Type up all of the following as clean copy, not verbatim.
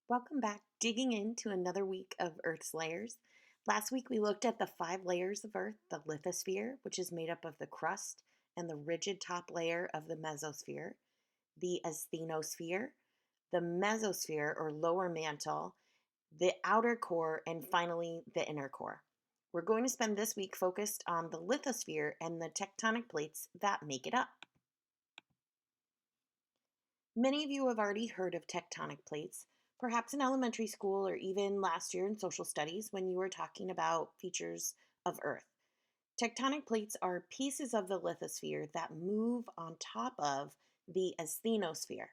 Welcome back, digging into another week of Earth's layers. Last week we looked at the 5 layers of Earth: the lithosphere, which is made up of the crust and the rigid top layer of the mesosphere, the asthenosphere, the mesosphere or lower mantle, the outer core, and finally the inner core. We're going to spend this week focused on the lithosphere and the tectonic plates that make it up. Many of you have already heard of tectonic plates, perhaps in elementary school or even last year in social studies when you were talking about features of Earth. Tectonic plates are pieces of the lithosphere that move on top of the asthenosphere.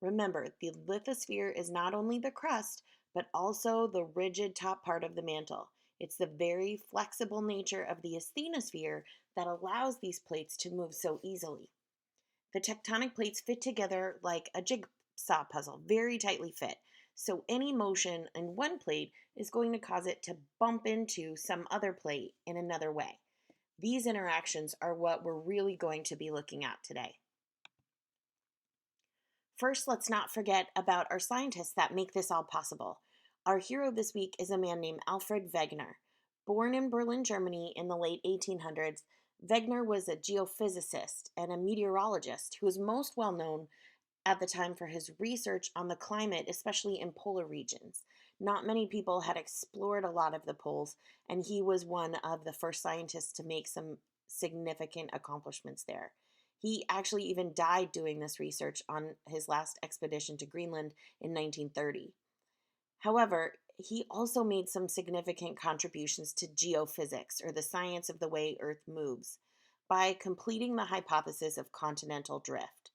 Remember, the lithosphere is not only the crust, but also the rigid top part of the mantle. It's the very flexible nature of the asthenosphere that allows these plates to move so easily. The tectonic plates fit together like a jigsaw puzzle, very tightly fit. So any motion in one plate is going to cause it to bump into some other plate in another way. These interactions are what we're really going to be looking at today. First, let's not forget about our scientists that make this all possible. Our hero this week is a man named Alfred Wegener. Born in Berlin, Germany in the late 1800s, Wegener was a geophysicist and a meteorologist who was most well known at the time for his research on the climate, especially in polar regions. Not many people had explored a lot of the poles, and he was one of the first scientists to make some significant accomplishments there. He actually even died doing this research on his last expedition to Greenland in 1930. However, he also made some significant contributions to geophysics, or the science of the way Earth moves, by completing the hypothesis of continental drift.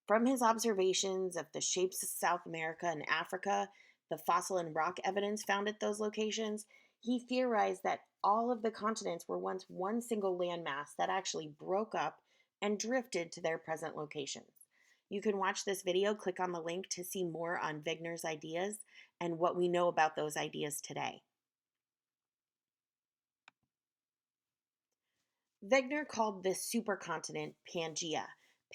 From his observations of the shapes of South America and Africa, the fossil and rock evidence found at those locations, he theorized that all of the continents were once one single landmass that actually broke up and drifted to their present locations. You can watch this video, click on the link to see more on Wegener's ideas and what we know about those ideas today. Wegener called this supercontinent Pangaea.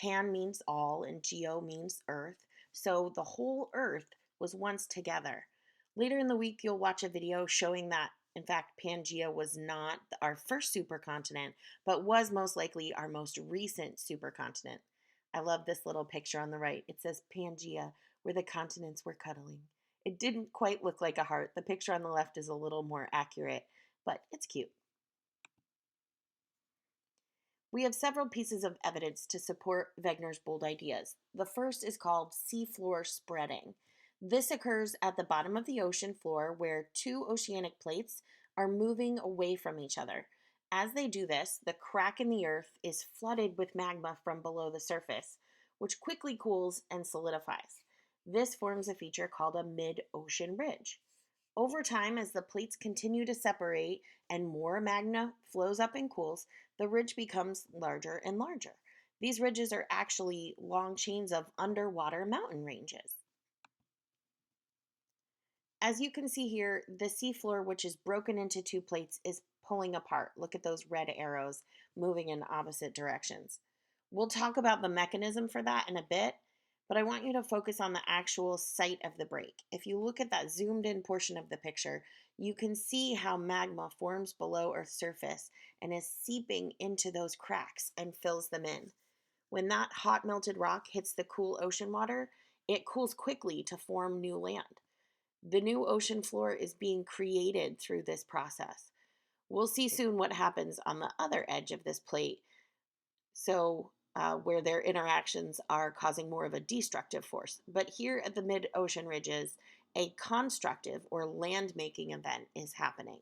Pan means all and geo means earth, so the whole earth was once together. Later in the week, you'll watch a video showing that, in fact, Pangaea was not our first supercontinent, but was most likely our most recent supercontinent. I love this little picture on the right. It says Pangaea, where the continents were cuddling. It didn't quite look like a heart. The picture on the left is a little more accurate, but it's cute. We have several pieces of evidence to support Wegener's bold ideas. The first is called seafloor spreading. This occurs at the bottom of the ocean floor where two oceanic plates are moving away from each other. As they do this, the crack in the earth is flooded with magma from below the surface, which quickly cools and solidifies. This forms a feature called a mid-ocean ridge. Over time, as the plates continue to separate and more magma flows up and cools, the ridge becomes larger and larger. These ridges are actually long chains of underwater mountain ranges. As you can see here, the seafloor, which is broken into two plates, is pulling apart. Look at those red arrows moving in opposite directions. We'll talk about the mechanism for that in a bit, but I want you to focus on the actual site of the break. If you look at that zoomed in portion of the picture, you can see how magma forms below Earth's surface and is seeping into those cracks and fills them in. When that hot melted rock hits the cool ocean water, it cools quickly to form new land. The new ocean floor is being created through this process. We'll see soon what happens on the other edge of this plate, where their interactions are causing more of a destructive force. But here at the mid-ocean ridges, a constructive or land-making event is happening.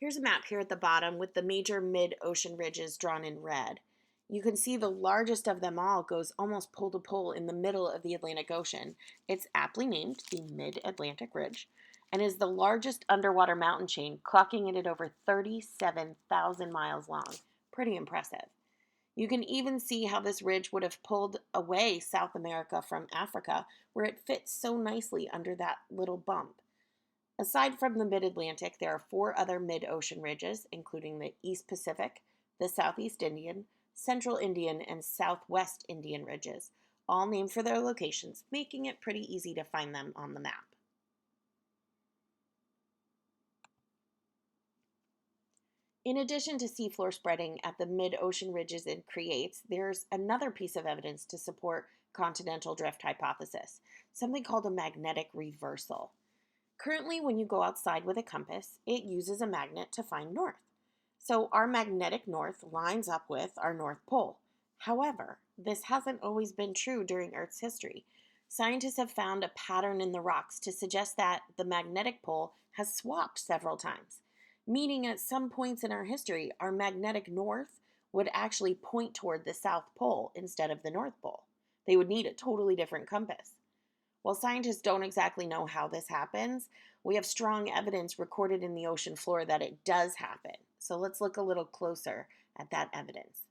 Here's a map here at the bottom with the major mid-ocean ridges drawn in red. You can see the largest of them all goes almost pole to pole in the middle of the Atlantic Ocean. It's aptly named the Mid-Atlantic Ridge and is the largest underwater mountain chain, clocking it at over 37,000 miles long. Pretty impressive. You can even see how this ridge would have pulled away South America from Africa, where it fits so nicely under that little bump. Aside from the Mid-Atlantic, there are 4 other mid-ocean ridges, including the East Pacific, the Southeast Indian, Central Indian, and Southwest Indian ridges. all named for their locations, making it pretty easy to find them on the map. In addition to seafloor spreading at the mid-ocean ridges it creates, there's another piece of evidence to support continental drift hypothesis, something called a magnetic reversal. Currently, when you go outside with a compass, it uses a magnet to find north. So our magnetic north lines up with our North Pole. However, this hasn't always been true during Earth's history. Scientists have found a pattern in the rocks to suggest that the magnetic pole has swapped several times, meaning at some points in our history, our magnetic north would actually point toward the South Pole instead of the North Pole. They would need a totally different compass. While scientists don't exactly know how this happens, we have strong evidence recorded in the ocean floor that it does happen. So let's look a little closer at that evidence.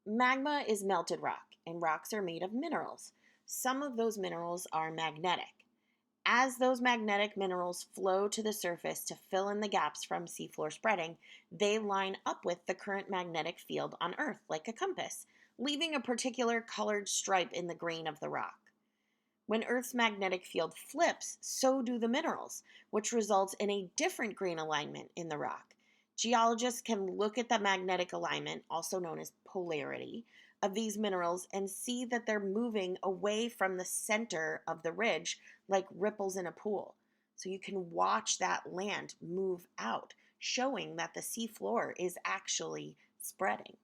Magma is melted rock, and rocks are made of minerals. Some of those minerals are magnetic. As those magnetic minerals flow to the surface to fill in the gaps from seafloor spreading, they line up with the current magnetic field on Earth like a compass, leaving a particular colored stripe in the grain of the rock. When Earth's magnetic field flips, so do the minerals, which results in a different grain alignment in the rock. Geologists can look at the magnetic alignment, also known as polarity, of these minerals and see that they're moving away from the center of the ridge like ripples in a pool. So you can watch that land move out, showing that the seafloor is actually spreading.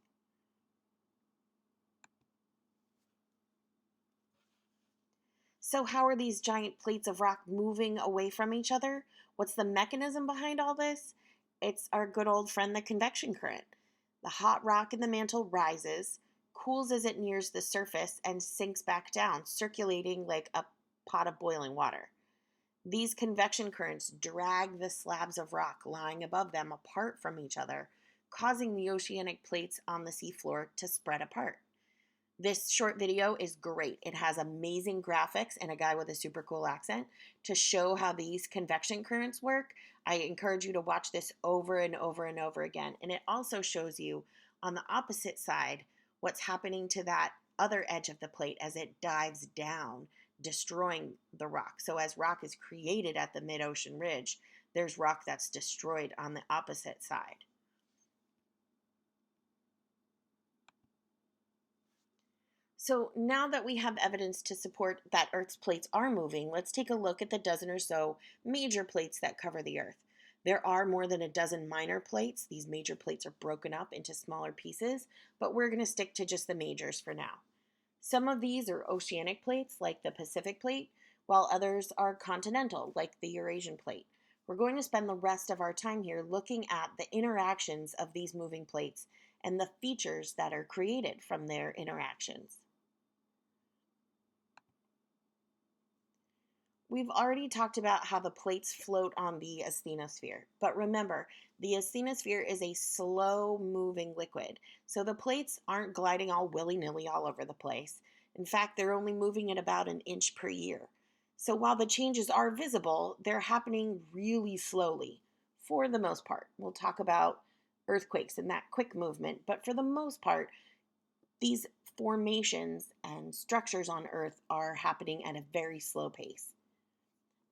So how are these giant plates of rock moving away from each other? What's the mechanism behind all this? It's our good old friend, the convection current. The hot rock in the mantle rises, cools as it nears the surface, and sinks back down, circulating like a pot of boiling water. These convection currents drag the slabs of rock lying above them apart from each other, causing the oceanic plates on the seafloor to spread apart. This short video is great. It has amazing graphics and a guy with a super cool accent to show how these convection currents work. I encourage you to watch this over and over and over again. And it also shows you on the opposite side what's happening to that other edge of the plate as it dives down, destroying the rock. So as rock is created at the mid-ocean ridge, there's rock that's destroyed on the opposite side. So now that we have evidence to support that Earth's plates are moving, let's take a look at the dozen or so major plates that cover the Earth. There are more than a dozen minor plates. These major plates are broken up into smaller pieces, but we're going to stick to just the majors for now. Some of these are oceanic plates, like the Pacific Plate, while others are continental, like the Eurasian Plate. We're going to spend the rest of our time here looking at the interactions of these moving plates and the features that are created from their interactions. We've already talked about how the plates float on the asthenosphere, but remember, the asthenosphere is a slow-moving liquid, so the plates aren't gliding all willy-nilly all over the place. In fact, they're only moving at about an inch per year. So while the changes are visible, they're happening really slowly, for the most part. We'll talk about earthquakes and that quick movement, but for the most part, these formations and structures on Earth are happening at a very slow pace.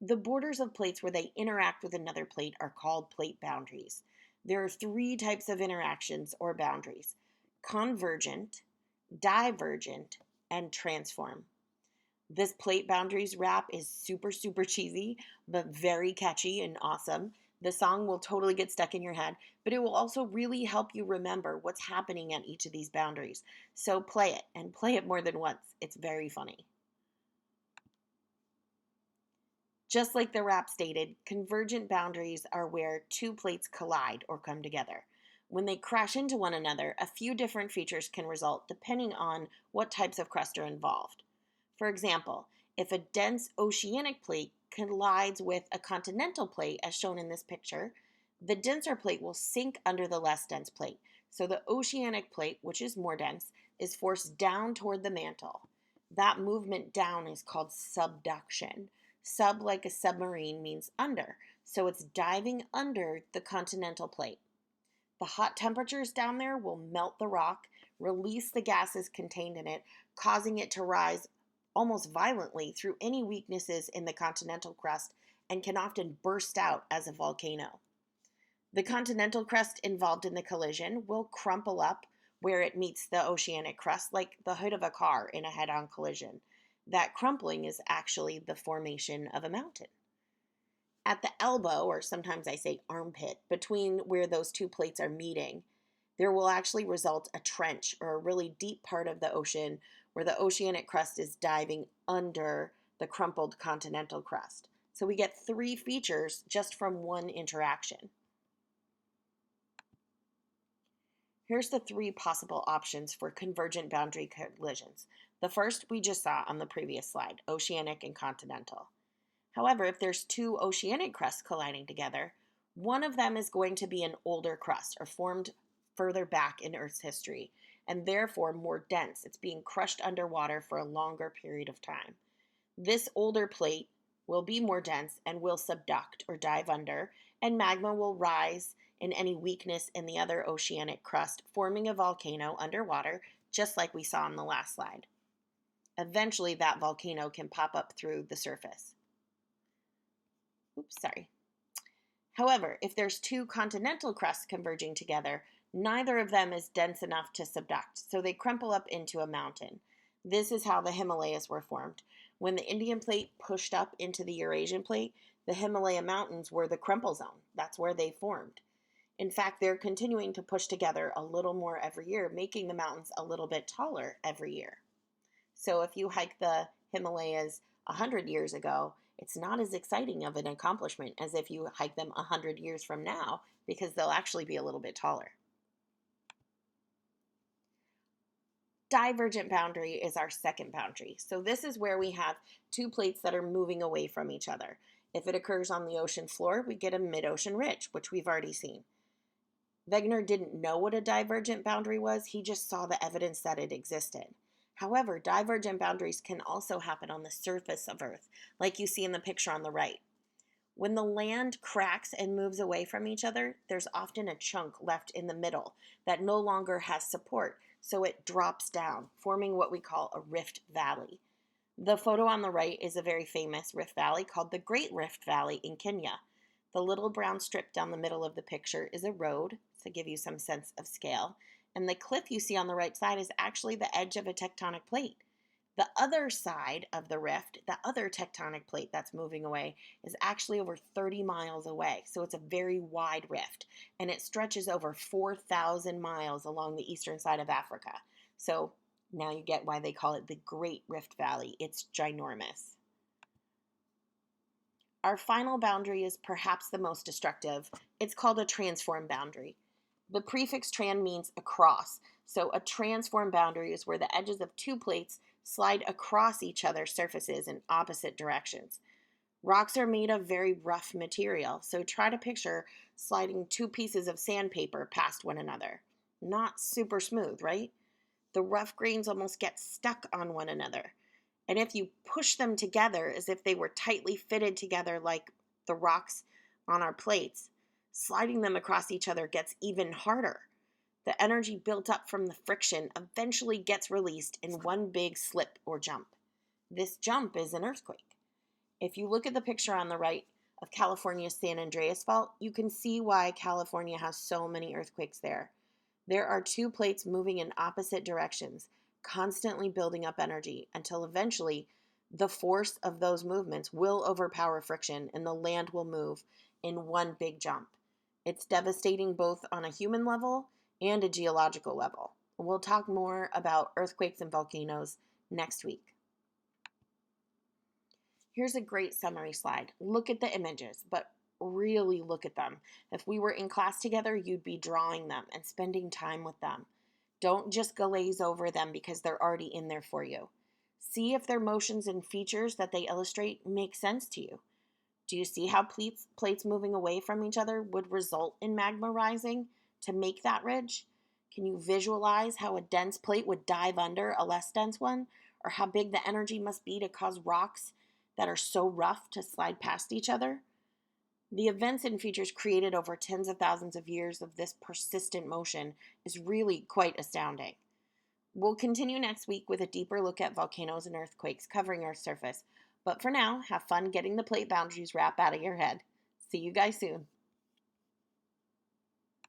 The borders of plates where they interact with another plate are called plate boundaries. There are three types of interactions or boundaries: convergent, divergent, and transform. This plate boundaries rap is super cheesy, but very catchy and awesome. The song will totally get stuck in your head, but it will also really help you remember what's happening at each of these boundaries. So play it, and play it more than once. It's very funny. Just like the rap stated, convergent boundaries are where two plates collide or come together. When they crash into one another, a few different features can result depending on what types of crust are involved. For example, if a dense oceanic plate collides with a continental plate, as shown in this picture, the denser plate will sink under the less dense plate. So the oceanic plate, which is more dense, is forced down toward the mantle. That movement down is called subduction. Sub, like a submarine, means under, so it's diving under the continental plate. The hot temperatures down there will melt the rock, release the gases contained in it, causing it to rise almost violently through any weaknesses in the continental crust and can often burst out as a volcano. The continental crust involved in the collision will crumple up where it meets the oceanic crust, like the hood of a car in a head on collision. That crumpling is actually the formation of a mountain. At the elbow, or sometimes I say armpit, between where those two plates are meeting, there will actually result a trench or a really deep part of the ocean where the oceanic crust is diving under the crumpled continental crust. So we get three features just from one interaction. Here's the three possible options for convergent boundary collisions. The first we just saw on the previous slide, oceanic and continental. However, if there's two oceanic crusts colliding together, one of them is going to be an older crust or formed further back in Earth's history, and therefore more dense. It's being crushed underwater for a longer period of time. This older plate will be more dense and will subduct or dive under, and magma will rise in any weakness in the other oceanic crust, forming a volcano underwater, just like we saw on the last slide. Eventually, that volcano can pop up through the surface. However, if there's two continental crusts converging together, neither of them is dense enough to subduct, so they crumple up into a mountain. This is how the Himalayas were formed. When the Indian plate pushed up into the Eurasian plate, the Himalaya mountains were the crumple zone. That's where they formed. In fact, they're continuing to push together a little more every year, making the mountains a little bit taller every year. So if you hike the Himalayas 100 years ago, it's not as exciting of an accomplishment as if you hike them 100 years from now, because they'll actually be a little bit taller. Divergent boundary is our second boundary. So this is where we have two plates that are moving away from each other. If it occurs on the ocean floor, we get a mid-ocean ridge, which we've already seen. Wegener didn't know what a divergent boundary was, he just saw the evidence that it existed. However, divergent boundaries can also happen on the surface of Earth, like you see in the picture on the right. When the land cracks and moves away from each other, there's often a chunk left in the middle that no longer has support, so it drops down, forming what we call a rift valley. The photo on the right is a very famous rift valley called the Great Rift Valley in Kenya. The little brown strip down the middle of the picture is a road, to give you some sense of scale, and the cliff you see on the right side is actually the edge of a tectonic plate. The other side of the rift, the other tectonic plate that's moving away, is actually over 30 miles away, so it's a very wide rift, and it stretches over 4,000 miles along the eastern side of Africa. So now you get why they call it the Great Rift Valley. It's ginormous. Our final boundary is perhaps the most destructive. It's called a transform boundary. The prefix tran means across, so a transform boundary is where the edges of two plates slide across each other's surfaces in opposite directions. Rocks are made of very rough material, so try to picture sliding two pieces of sandpaper past one another. Not super smooth, right? The rough grains almost get stuck on one another. And if you push them together as if they were tightly fitted together like the rocks on our plates, sliding them across each other gets even harder. The energy built up from the friction eventually gets released in one big slip or jump. This jump is an earthquake. If you look at the picture on the right of California's San Andreas Fault, you can see why California has so many earthquakes there. There are two plates moving in opposite directions, constantly building up energy until eventually the force of those movements will overpower friction and the land will move in one big jump. It's devastating both on a human level and a geological level. We'll talk more about earthquakes and volcanoes next week. Here's a great summary slide. Look at the images, but really look at them. If we were in class together, you'd be drawing them and spending time with them. Don't just glaze over them because they're already in there for you. See if their motions and features that they illustrate make sense to you. Do you see how plates moving away from each other would result in magma rising to make that ridge? Can you visualize how a dense plate would dive under a less dense one? Or how big the energy must be to cause rocks that are so rough to slide past each other? The events and features created over tens of thousands of years of this persistent motion is really quite astounding. We'll continue next week with a deeper look at volcanoes and earthquakes covering Earth's surface. But for now, have fun getting the plate boundaries wrap out of your head. See you guys soon.